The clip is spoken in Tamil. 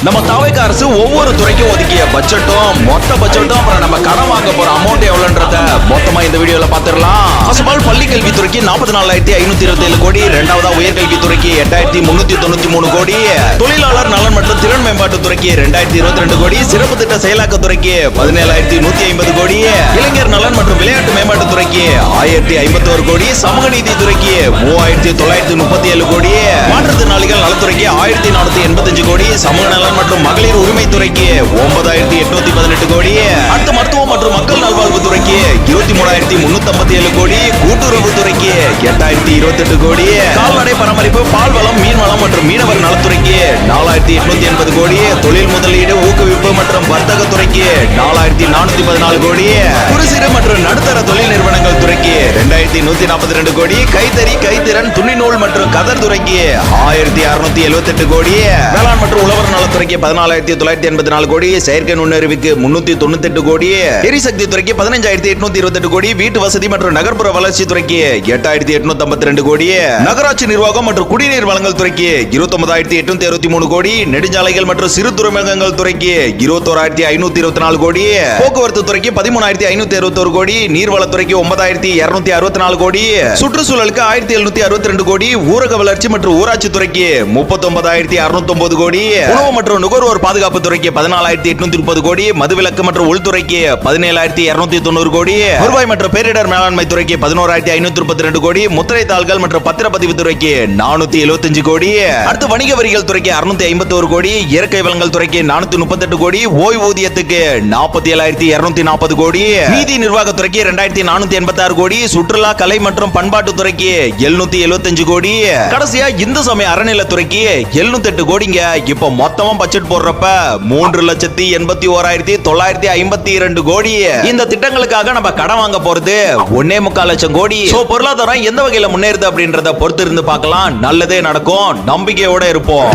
நம்ம தாவேக அரசு ஒவ்வொரு துறைக்கும் ஒதுக்கிய பட்ஜெட்டும் மொத்த பட்ஜெட்டும் அப்புறம் நம்ம கடன் வாங்க போற அமௌண்ட் எவ்வளவுன்றத மொத்தமா இந்த வீடியோல பாத்துடலாம். ஃபர்ஸ்ட் ஆஃப் ஆல் பள்ளி கல்வித்துறைக்கு 44,527 கோடி, இரண்டாவதா உயர்கல்வித்துறைக்கு 8,393 கோடி, தொழிலாளர் நலன் மற்றும் திறன் மேம்பாட்டுத் துறைக்கு 2,022 கோடி, சிறப்பு திட்ட செயலாக்கத் துறைக்கு 17,150 கோடி, இளைஞர் நலன் மற்றும் விளையாட்டு மேம்பாட்டுத் துறைக்கு 1,051 கோடி, சமூக நீதி துறைக்கு 3,937 கோடி, மாற்றுத்திறனாளிகள் நலத்துறைக்கு 1,485 கோடி, சமூக நலன் மற்றும் மகளிர் உரிமை துறைக்கு 9,818 கோடி, அடுத்த மருத்துவம் மற்றும் மக்கள் நல்வாழ்வு துறைக்கு 23,357 கோடி, கூட்டுறவு துறைக்கு 8,028 கோடி, கால்நடை பராமரிப்பு, பால் வளம், மீன் வளம் மற்றும் மீனவர் நலத்துறைக்கு 4,880 கோடி, தொழில் முதலீடு ஊக்குவிப்பு மற்றும் வர்த்தக துறைக்கு 4,414 கோடி, குறு சிறு மற்றும் நடுத்தர தொழில் நிறுவனங்கள் துறைக்கு 2,142 கோடி, கைத்தறி கைத்திறன் துணிநூல் மற்றும் கதர் துறைக்கு 1,678 கோடி, வேளாண் மற்றும் உழவர் நலத்துறைக்கு 14,984 கோடி, செயற்கை நுண்ணறிவுக்கு 398 கோடி, எரிசக்தி துறைக்கு 15,828 கோடி, வீட்டு வசதி மற்றும் நகர்ப்புற வளர்ச்சி துறைக்கு 8,852 கோடி, நகராட்சி நிர்வாகம் மற்றும் குடிநீர் வழங்கல் துறைக்கு 29,863 கோடி, நெடுஞ்சாலைகள் மற்றும் சிறு துறைமுகங்கள் துறைக்கு 21,524 கோடி, போக்குவரத்து துறைக்கு 13,561 கோடி, நீர்வளத்துறைக்கு 9,264 கோடி, சுற்றுச்சூழலுக்கு 1,762 கோடி, ஊரக வளர்ச்சி மற்றும் ஊராட்சி துறைக்கு 39,609 கோடி, உணவு மற்றும் நுகர்வோர் பாதுகாப்பு துறைக்கு 14,830 கோடி, மதுவிலக்கு மற்றும் உள்துறைக்கு 17,290 கோடி, வருவாய் மற்றும் பேரிடர் மேலாண்மை துறைக்கு 11,532 கோடி, முத்திரை தாள்கள் மற்றும் பத்திரப்பதிவு துறைக்கு 475 கோடி, அடுத்து வணிக வரிகள் துறைக்கு 651 கோடி, இயற்கை வளங்கள் துறைக்கு 438 கோடி, ஓய்வூதியத்துக்கு 47,240 கோடி, நீதி நிர்வாக துறைக்கு 2,486 கோடி, சுற்றுலா கலை மற்றும் பண்பாட்டு துறைக்கு 775 கோடி, கடைசியா இந்து சமய அறநிலையத்துறைக்கு 708 கோடிங்க. இப்ப மொத்தமா பட்ஜெட் போடுறப்ப 3,81,952 கோடி. இந்த திட்டங்களுக்காக நம்ம கடன் வாங்க போறது 1.25 லட்சம் கோடி. பொருளாதாரம் எந்த வகையில முன்னேறுது அப்படின்றத பொறுத்து இருந்து பார்க்கலாம். நல்லதே நடக்கும், நம்பிக்கையோட இருப்போம்.